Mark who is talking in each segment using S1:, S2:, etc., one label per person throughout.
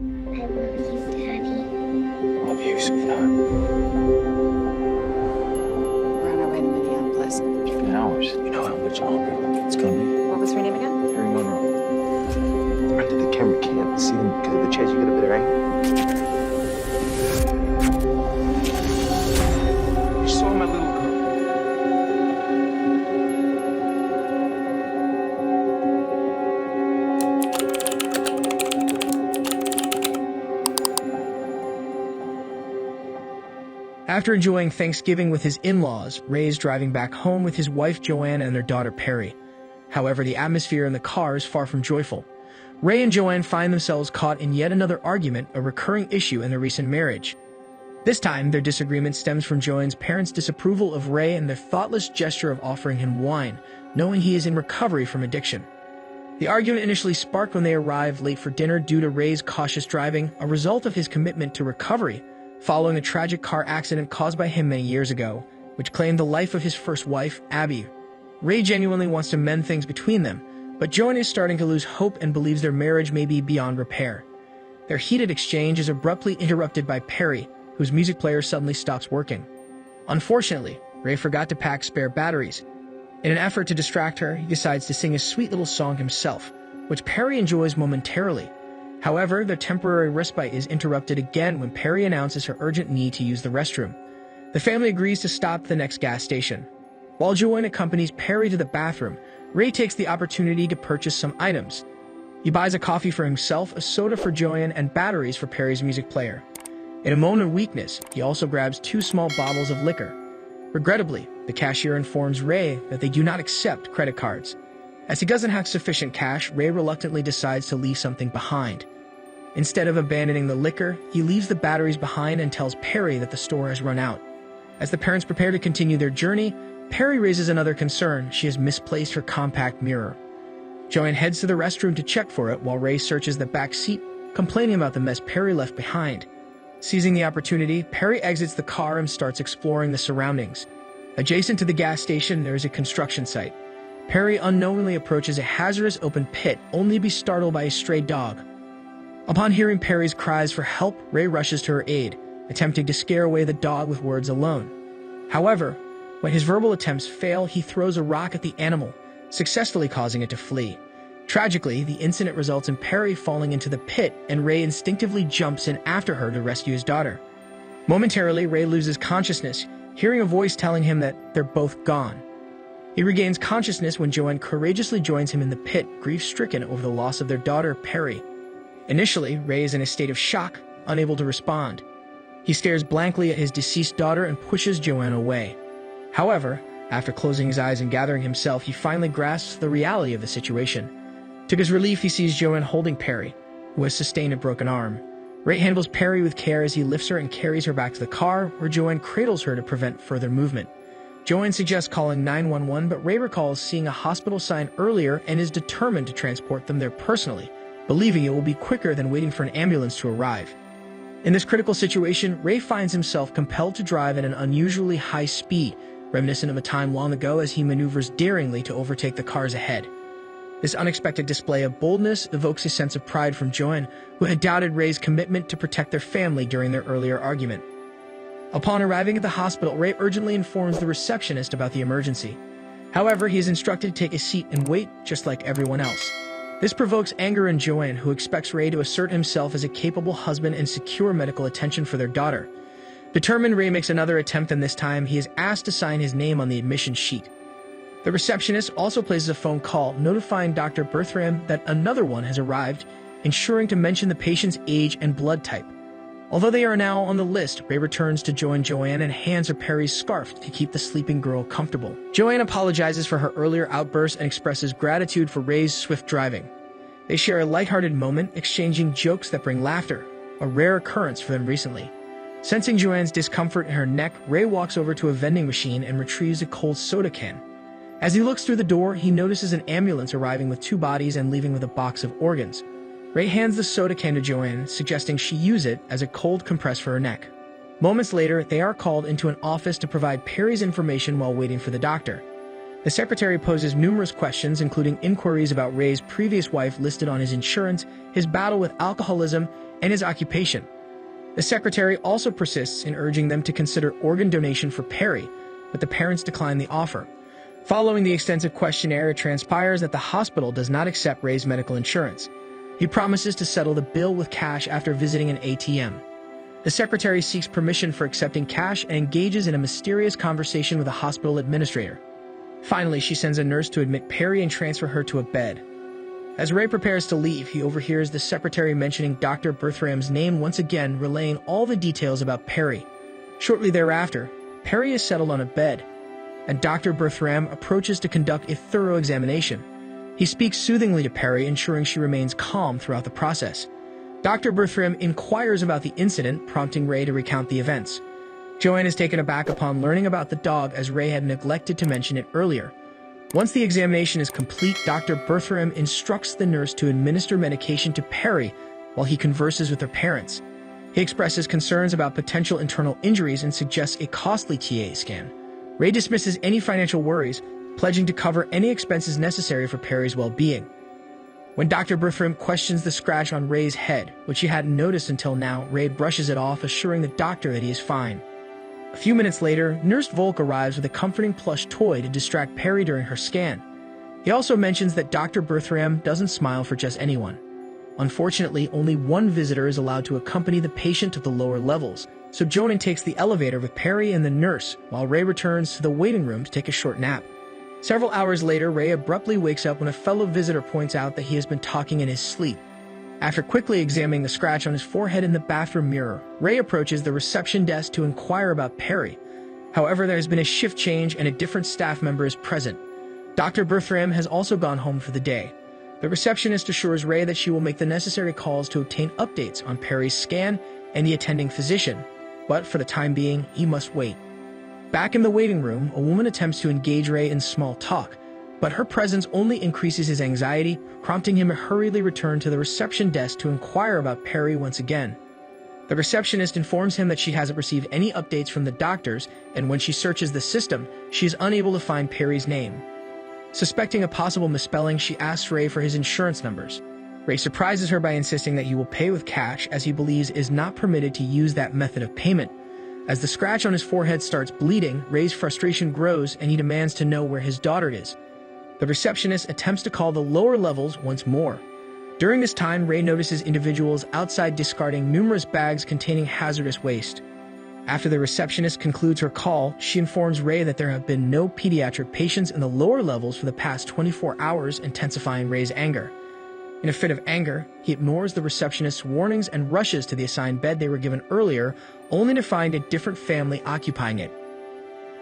S1: I love you, Daddy.
S2: Love you, sweetheart.
S3: We're on our way to Minneapolis.
S2: 3 hours. You know how much longer it's gonna be.
S3: What was her name again?
S2: Harry Monroe.
S4: Under the camera can't see them because of the chairs. You got a better angle. You saw my little girl.
S5: After enjoying Thanksgiving with his in-laws, Ray is driving back home with his wife Joanne and their daughter Perry. However, the atmosphere in the car is far from joyful. Ray and Joanne find themselves caught in yet another argument, a recurring issue in their recent marriage. This time, their disagreement stems from Joanne's parents' disapproval of Ray and their thoughtless gesture of offering him wine, knowing he is in recovery from addiction. The argument initially sparked when they arrived late for dinner due to Ray's cautious driving, a result of his commitment to recovery, following a tragic car accident caused by him many years ago, which claimed the life of his first wife, Abby. Ray genuinely wants to mend things between them, but Joanne is starting to lose hope and believes their marriage may be beyond repair. Their heated exchange is abruptly interrupted by Perry, whose music player suddenly stops working. Unfortunately, Ray forgot to pack spare batteries. In an effort to distract her, he decides to sing a sweet little song himself, which Perry enjoys momentarily. However, their temporary respite is interrupted again when Perry announces her urgent need to use the restroom. The family agrees to stop at the next gas station. While Joanne accompanies Perry to the bathroom, Ray takes the opportunity to purchase some items. He buys a coffee for himself, a soda for Joanne, and batteries for Perry's music player. In a moment of weakness, he also grabs 2 small bottles of liquor. Regrettably, the cashier informs Ray that they do not accept credit cards. As he doesn't have sufficient cash, Ray reluctantly decides to leave something behind. Instead of abandoning the liquor, he leaves the batteries behind and tells Perry that the store has run out. As the parents prepare to continue their journey, Perry raises another concern: she has misplaced her compact mirror. Joanne heads to the restroom to check for it while Ray searches the back seat, complaining about the mess Perry left behind. Seizing the opportunity, Perry exits the car and starts exploring the surroundings. Adjacent to the gas station, there is a construction site. Perry unknowingly approaches a hazardous open pit, only to be startled by a stray dog. Upon hearing Perry's cries for help, Ray rushes to her aid, attempting to scare away the dog with words alone. However, when his verbal attempts fail, he throws a rock at the animal, successfully causing it to flee. Tragically, the incident results in Perry falling into the pit, and Ray instinctively jumps in after her to rescue his daughter. Momentarily, Ray loses consciousness, hearing a voice telling him that they're both gone. He regains consciousness when Joanne courageously joins him in the pit, grief-stricken over the loss of their daughter, Perry. Initially, Ray is in a state of shock, unable to respond. He stares blankly at his deceased daughter and pushes Joanne away. However, after closing his eyes and gathering himself, he finally grasps the reality of the situation. To his relief, he sees Joanne holding Perry, who has sustained a broken arm. Ray handles Perry with care as he lifts her and carries her back to the car, where Joanne cradles her to prevent further movement. Joanne suggests calling 911, but Ray recalls seeing a hospital sign earlier and is determined to transport them there personally, believing it will be quicker than waiting for an ambulance to arrive. In this critical situation, Ray finds himself compelled to drive at an unusually high speed, reminiscent of a time long ago, as he maneuvers daringly to overtake the cars ahead. This unexpected display of boldness evokes a sense of pride from Joanne, who had doubted Ray's commitment to protect their family during their earlier argument. Upon arriving at the hospital, Ray urgently informs the receptionist about the emergency. However, he is instructed to take a seat and wait, just like everyone else. This provokes anger in Joanne, who expects Ray to assert himself as a capable husband and secure medical attention for their daughter. Determined, Ray makes another attempt, and this time he is asked to sign his name on the admission sheet. The receptionist also places a phone call, notifying Dr. Bertram that another one has arrived, ensuring to mention the patient's age and blood type. Although they are now on the list, Ray returns to join Joanne and hands her Perry's scarf to keep the sleeping girl comfortable. Joanne apologizes for her earlier outburst and expresses gratitude for Ray's swift driving. They share a lighthearted moment, exchanging jokes that bring laughter, a rare occurrence for them recently. Sensing Joanne's discomfort in her neck, Ray walks over to a vending machine and retrieves a cold soda can. As he looks through the door, he notices an ambulance arriving with 2 bodies and leaving with a box of organs. Ray hands the soda can to Joanne, suggesting she use it as a cold compress for her neck. Moments later, they are called into an office to provide Perry's information while waiting for the doctor. The secretary poses numerous questions, including inquiries about Ray's previous wife listed on his insurance, his battle with alcoholism, and his occupation. The secretary also persists in urging them to consider organ donation for Perry, but the parents decline the offer. Following the extensive questionnaire, it transpires that the hospital does not accept Ray's medical insurance. He promises to settle the bill with cash after visiting an ATM. The secretary seeks permission for accepting cash and engages in a mysterious conversation with a hospital administrator. Finally, she sends a nurse to admit Perry and transfer her to a bed. As Ray prepares to leave, he overhears the secretary mentioning Dr. Bertram's name once again, relaying all the details about Perry. Shortly thereafter, Perry is settled on a bed, and Dr. Bertram approaches to conduct a thorough examination. He speaks soothingly to Perry, ensuring she remains calm throughout the process. Dr. Bertram inquires about the incident, prompting Ray to recount the events. Joanne is taken aback upon learning about the dog, as Ray had neglected to mention it earlier. Once the examination is complete, Dr. Bertram instructs the nurse to administer medication to Perry while he converses with her parents. He expresses concerns about potential internal injuries and suggests a costly TA scan. Ray dismisses any financial worries, pledging to cover any expenses necessary for Perry's well-being. When Dr. Bertram questions the scratch on Ray's head, which he hadn't noticed until now, Ray brushes it off, assuring the doctor that he is fine. A few minutes later, Nurse Volk arrives with a comforting plush toy to distract Perry during her scan. He also mentions that Dr. Bertram doesn't smile for just anyone. Unfortunately, only one visitor is allowed to accompany the patient to the lower levels, so Joanne takes the elevator with Perry and the nurse, while Ray returns to the waiting room to take a short nap. Several hours later, Ray abruptly wakes up when a fellow visitor points out that he has been talking in his sleep. After quickly examining the scratch on his forehead in the bathroom mirror, Ray approaches the reception desk to inquire about Perry. However, there has been a shift change and a different staff member is present. Dr. Bertram has also gone home for the day. The receptionist assures Ray that she will make the necessary calls to obtain updates on Perry's scan and the attending physician, but for the time being, he must wait. Back in the waiting room, a woman attempts to engage Ray in small talk, but her presence only increases his anxiety, prompting him to hurriedly return to the reception desk to inquire about Perry once again. The receptionist informs him that she hasn't received any updates from the doctors, and when she searches the system, she is unable to find Perry's name. Suspecting a possible misspelling, she asks Ray for his insurance numbers. Ray surprises her by insisting that he will pay with cash, as he believes it is not permitted to use that method of payment. As the scratch on his forehead starts bleeding, Ray's frustration grows and he demands to know where his daughter is. The receptionist attempts to call the lower levels once more. During this time, Ray notices individuals outside discarding numerous bags containing hazardous waste. After the receptionist concludes her call, she informs Ray that there have been no pediatric patients in the lower levels for the past 24 hours, intensifying Ray's anger. In a fit of anger, he ignores the receptionist's warnings and rushes to the assigned bed they were given earlier, only to find a different family occupying it.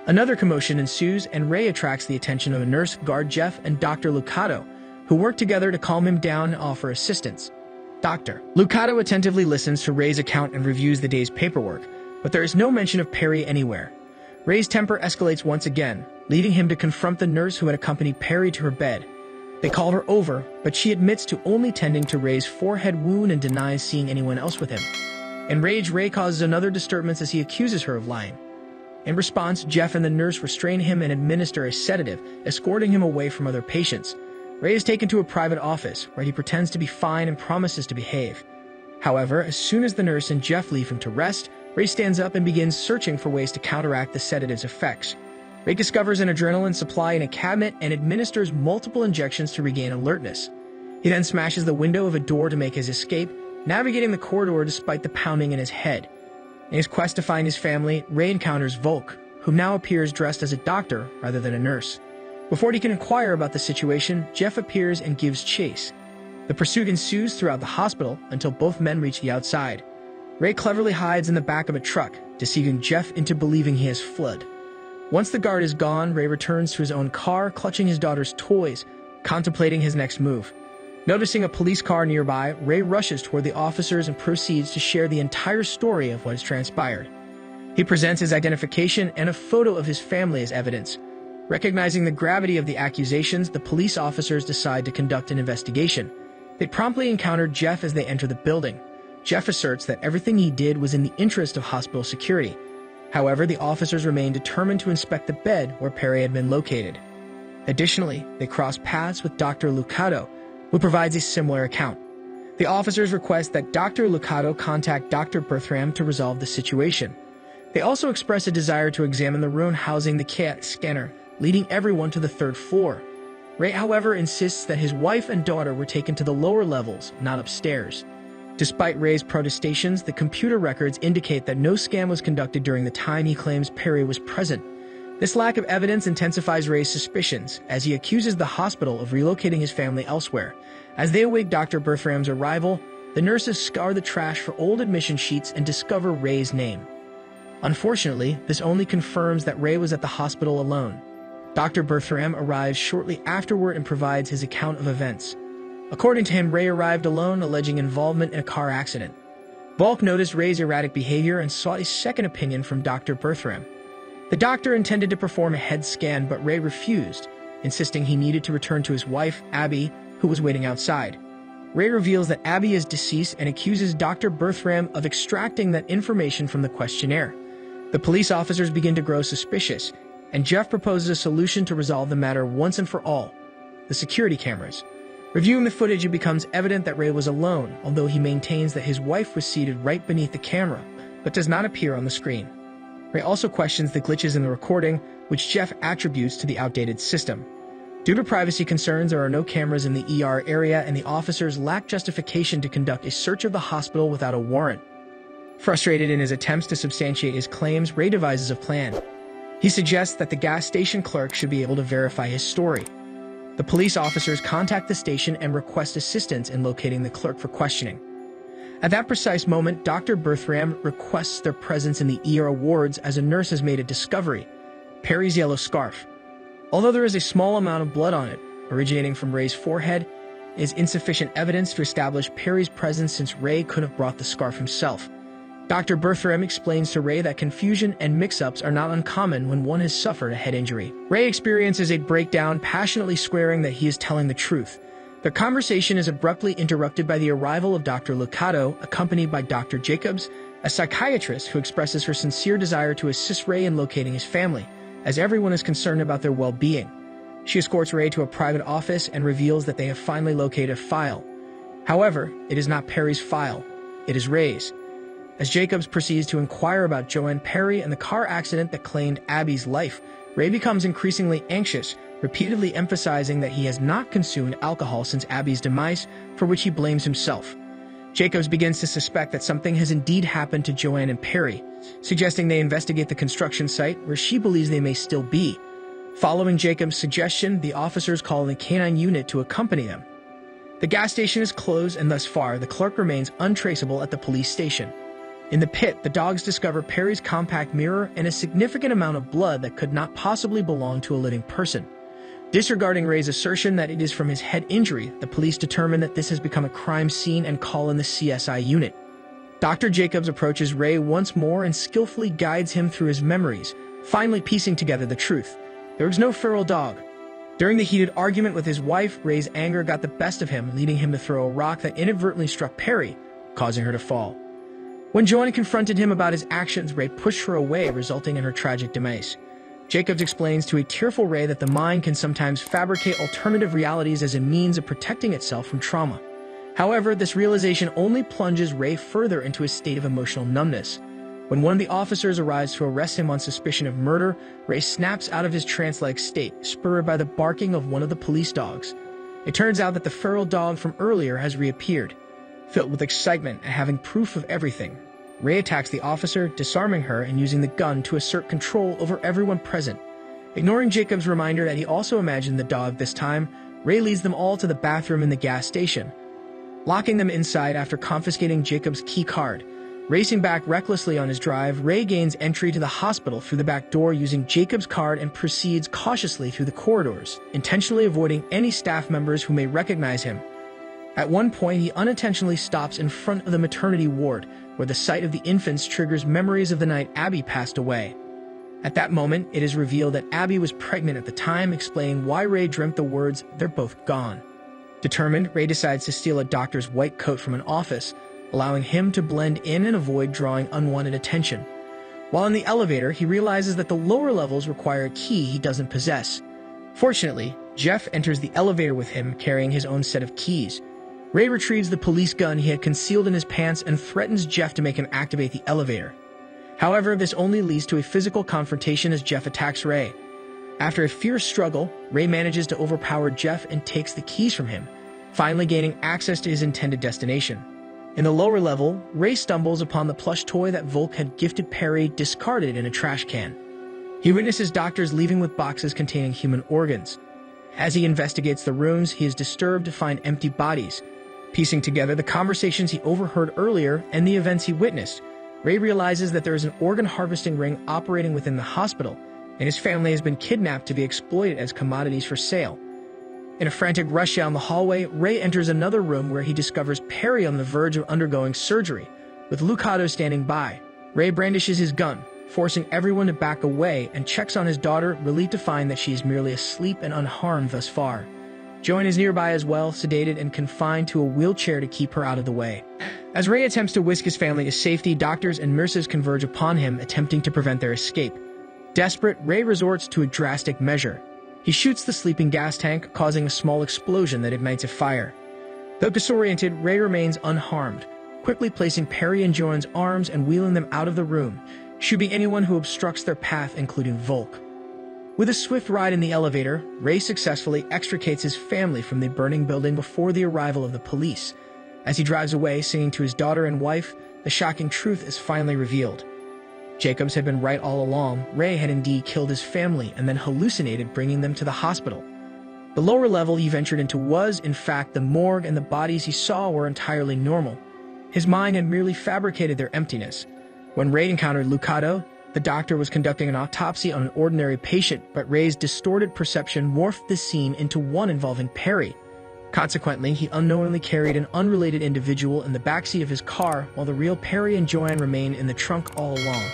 S5: Another commotion ensues, and Ray attracts the attention of a nurse guard, Jeff, and Dr. Lucado, who work together to calm him down and offer assistance. Dr. Lucado attentively listens to Ray's account and reviews the day's paperwork, but there is no mention of Perry anywhere. Ray's temper escalates once again, leading him to confront the nurse who had accompanied Perry to her bed. They call her over, but she admits to only tending to Ray's forehead wound and denies seeing anyone else with him. Enraged, Ray causes another disturbance as he accuses her of lying. In response, Jeff and the nurse restrain him and administer a sedative, escorting him away from other patients. Ray is taken to a private office, where he pretends to be fine and promises to behave. However, as soon as the nurse and Jeff leave him to rest, Ray stands up and begins searching for ways to counteract the sedative's effects. Ray discovers an adrenaline supply in a cabinet and administers multiple injections to regain alertness. He then smashes the window of a door to make his escape, navigating the corridor despite the pounding in his head. In his quest to find his family, Ray encounters Volk, who now appears dressed as a doctor rather than a nurse. Before he can inquire about the situation, Jeff appears and gives chase. The pursuit ensues throughout the hospital until both men reach the outside. Ray cleverly hides in the back of a truck, deceiving Jeff into believing he has fled. Once the guard is gone, Ray returns to his own car, clutching his daughter's toys, contemplating his next move. Noticing a police car nearby, Ray rushes toward the officers and proceeds to share the entire story of what has transpired. He presents his identification and a photo of his family as evidence. Recognizing the gravity of the accusations, the police officers decide to conduct an investigation. They promptly encounter Jeff as they enter the building. Jeff asserts that everything he did was in the interest of hospital security. However, the officers remain determined to inspect the bed where Perry had been located. Additionally, they cross paths with Dr. Lucado, who provides a similar account. The officers request that Dr. Lucado contact Dr. Bertram to resolve the situation. They also express a desire to examine the room housing the CAT scanner, leading everyone to the third floor. Ray, however, insists that his wife and daughter were taken to the lower levels, not upstairs. Despite Ray's protestations, the computer records indicate that no scan was conducted during the time he claims Perry was present. This lack of evidence intensifies Ray's suspicions, as he accuses the hospital of relocating his family elsewhere. As they await Dr. Bertram's arrival, the nurses scour the trash for old admission sheets and discover Ray's name. Unfortunately, this only confirms that Ray was at the hospital alone. Dr. Bertram arrives shortly afterward and provides his account of events. According to him, Ray arrived alone, alleging involvement in a car accident. Balk noticed Ray's erratic behavior and sought a second opinion from Dr. Bertram. The doctor intended to perform a head scan, but Ray refused, insisting he needed to return to his wife, Abby, who was waiting outside. Ray reveals that Abby is deceased and accuses Dr. Bertram of extracting that information from the questionnaire. The police officers begin to grow suspicious, and Jeff proposes a solution to resolve the matter once and for all: the security cameras. Reviewing the footage, it becomes evident that Ray was alone, although he maintains that his wife was seated right beneath the camera, but does not appear on the screen. Ray also questions the glitches in the recording, which Jeff attributes to the outdated system. Due to privacy concerns, there are no cameras in the ER area, and the officers lack justification to conduct a search of the hospital without a warrant. Frustrated in his attempts to substantiate his claims, Ray devises a plan. He suggests that the gas station clerk should be able to verify his story. The police officers contact the station and request assistance in locating the clerk for questioning. At that precise moment, Dr. Bertram requests their presence in the ER wards as a nurse has made a discovery: Perry's yellow scarf. Although there is a small amount of blood on it, originating from Ray's forehead, it is insufficient evidence to establish Perry's presence since Ray could have brought the scarf himself. Dr. Bertram explains to Ray that confusion and mix-ups are not uncommon when one has suffered a head injury. Ray experiences a breakdown, passionately swearing that he is telling the truth. Their conversation is abruptly interrupted by the arrival of Dr. Lucado, accompanied by Dr. Jacobs, a psychiatrist who expresses her sincere desire to assist Ray in locating his family, as everyone is concerned about their well-being. She escorts Ray to a private office and reveals that they have finally located a file. However, it is not Perry's file, it is Ray's. As Jacobs proceeds to inquire about Joanne Perry and the car accident that claimed Abby's life, Ray becomes increasingly anxious, repeatedly emphasizing that he has not consumed alcohol since Abby's demise, for which he blames himself. Jacobs begins to suspect that something has indeed happened to Joanne and Perry, suggesting they investigate the construction site where she believes they may still be. Following Jacobs' suggestion, the officers call in the canine unit to accompany them. The gas station is closed, and thus far, the clerk remains untraceable at the police station. In the pit, the dogs discover Perry's compact mirror and a significant amount of blood that could not possibly belong to a living person. Disregarding Ray's assertion that it is from his head injury, the police determine that this has become a crime scene and call in the CSI unit. Dr. Jacobs approaches Ray once more and skillfully guides him through his memories, finally piecing together the truth. There was no feral dog. During the heated argument with his wife, Ray's anger got the best of him, leading him to throw a rock that inadvertently struck Perry, causing her to fall. When Joanne confronted him about his actions, Ray pushed her away, resulting in her tragic demise. Jacobs explains to a tearful Ray that the mind can sometimes fabricate alternative realities as a means of protecting itself from trauma. However, this realization only plunges Ray further into a state of emotional numbness. When one of the officers arrives to arrest him on suspicion of murder, Ray snaps out of his trance-like state, spurred by the barking of one of the police dogs. It turns out that the feral dog from earlier has reappeared. Filled with excitement at having proof of everything, Ray attacks the officer, disarming her and using the gun to assert control over everyone present. Ignoring Jacob's reminder that he also imagined the dog this time, Ray leads them all to the bathroom in the gas station. Locking them inside after confiscating Jacob's key card, racing back recklessly on his drive, Ray gains entry to the hospital through the back door using Jacob's card and proceeds cautiously through the corridors, intentionally avoiding any staff members who may recognize him. At one point, he unintentionally stops in front of the maternity ward, where the sight of the infants triggers memories of the night Abby passed away. At that moment, it is revealed that Abby was pregnant at the time, explaining why Ray dreamt the words, "They're both gone." Determined, Ray decides to steal a doctor's white coat from an office, allowing him to blend in and avoid drawing unwanted attention. While in the elevator, he realizes that the lower levels require a key he doesn't possess. Fortunately, Jeff enters the elevator with him, carrying his own set of keys. Ray retrieves the police gun he had concealed in his pants and threatens Jeff to make him activate the elevator. However, this only leads to a physical confrontation as Jeff attacks Ray. After a fierce struggle, Ray manages to overpower Jeff and takes the keys from him, finally gaining access to his intended destination. In the lower level, Ray stumbles upon the plush toy that Volk had gifted Perry, discarded in a trash can. He witnesses doctors leaving with boxes containing human organs. As he investigates the rooms, he is disturbed to find empty bodies. Piecing together the conversations he overheard earlier and the events he witnessed, Ray realizes that there is an organ harvesting ring operating within the hospital, and his family has been kidnapped to be exploited as commodities for sale. In a frantic rush down the hallway, Ray enters another room where he discovers Perry on the verge of undergoing surgery, with Lucado standing by. Ray brandishes his gun, forcing everyone to back away, and checks on his daughter, relieved to find that she is merely asleep and unharmed thus far. Joanne is nearby as well, sedated and confined to a wheelchair to keep her out of the way. As Ray attempts to whisk his family to safety, doctors and nurses converge upon him, attempting to prevent their escape. Desperate, Ray resorts to a drastic measure. He shoots the sleeping gas tank, causing a small explosion that ignites a fire. Though disoriented, Ray remains unharmed, quickly placing Perry in Joanne's arms and wheeling them out of the room, shooting anyone who obstructs their path, including Volk. With a swift ride in the elevator, Ray successfully extricates his family from the burning building before the arrival of the police. As he drives away, singing to his daughter and wife, the shocking truth is finally revealed. Jacobs had been right all along. Ray had indeed killed his family and then hallucinated, bringing them to the hospital. The lower level he ventured into was, in fact, the morgue, and the bodies he saw were entirely normal. His mind had merely fabricated their emptiness. When Ray encountered Lucado, the doctor was conducting an autopsy on an ordinary patient, but Ray's distorted perception morphed the scene into one involving Perry. Consequently, he unknowingly carried an unrelated individual in the backseat of his car, while the real Perry and Joanne remained in the trunk all along.